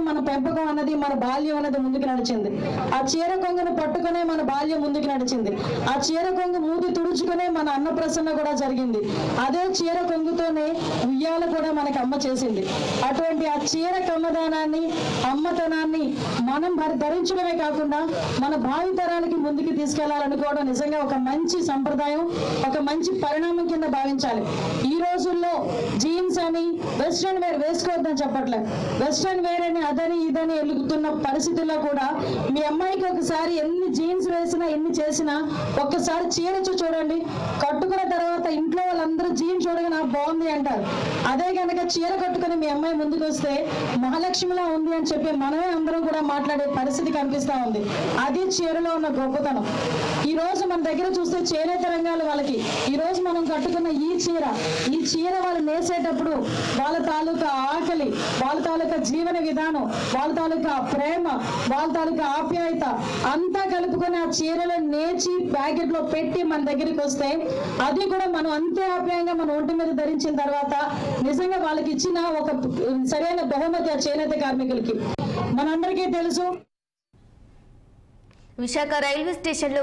మన పెంపకం అన్నది, మన బాల్యం అనేది ముందుకు నడిచింది. ఆ చీర కొంగును పట్టుకునే మన బాల్యం ముందుకు నడిచింది. ఆ చీర కొంగు మూతి తుడుచుకునే మన అన్నప్రసన్న కూడా జరిగింది. అదే చీర కొంగుతోనే ఉయ్యాల కూడా మనకి అమ్మ చేసింది. అటువంటి ఆ చీర కమ్మదానాన్ని, అమ్మతనాన్ని మనం ధరించడమే కాకుండా మన భావితరాలకి ముందుకు తీసుకెళ్లాలనుకోవడం నిజంగా ఒక మంచి సంప్రదాయం, ఒక మంచి పరిణామం కింద భావించాలి. ఈ రోజుల్లో జీన్స్ అని వెస్ట్రన్ వేర్ వేసుకోవద్దని చెప్పట్లేదు. వెస్ట్రన్ వేర్ అని అదని ఇదని ఎలుగుతున్న పరిస్థితుల్లో కూడా మీ అమ్మాయికి ఒకసారి ఎన్ని జీన్స్ వేసినా ఎన్ని చేసినా ఒక్కసారి చీర చూడండి. కట్టుకున్న తర్వాత ఇంట్లో వాళ్ళందరూ జీన్స్ చూడగా నాకు బాగుంది అంటారు. అదే కనుక చీర కట్టుకుని మీ అమ్మాయి ముందుకు వస్తే మహాలక్ష్మిలా ఉంది అని చెప్పి మనమే అందరం కూడా మాట్లాడే పరిస్థితి కనిపిస్తా ఉంది. అది చీరలో ఉన్న గొప్పతనం. ఈ రోజు మన దగ్గర చూస్తే చేనేత రంగాలు వాళ్ళకి ఈ రోజు మనం కట్టుకున్న ఈ చీర వాళ్ళు నేసేటప్పుడు వాళ్ళ తాలూకా ఆకలి, వాళ్ళ తాలూకా జీవన విధానం, వాళ్ళ తాలూకా ప్రేమ, వాళ్ళ తాలూకా ఆప్యాయత అంతా కలుపుకొని ఆ చీరలో నేచి ప్యాకెట్ లో పెట్టి మన దగ్గరికి వస్తే అది కూడా మనం అంతే ఆప్యాయంగా మన ఒంటి మీద ధరించిన తర్వాత నిజంగా వాళ్ళకి ఇచ్చిన ఒక సరైన బహుమతి ఆ చేనేత కార్మికులకి. మనందరికీ తెలుసు విశాఖ రైల్వే స్టేషన్లో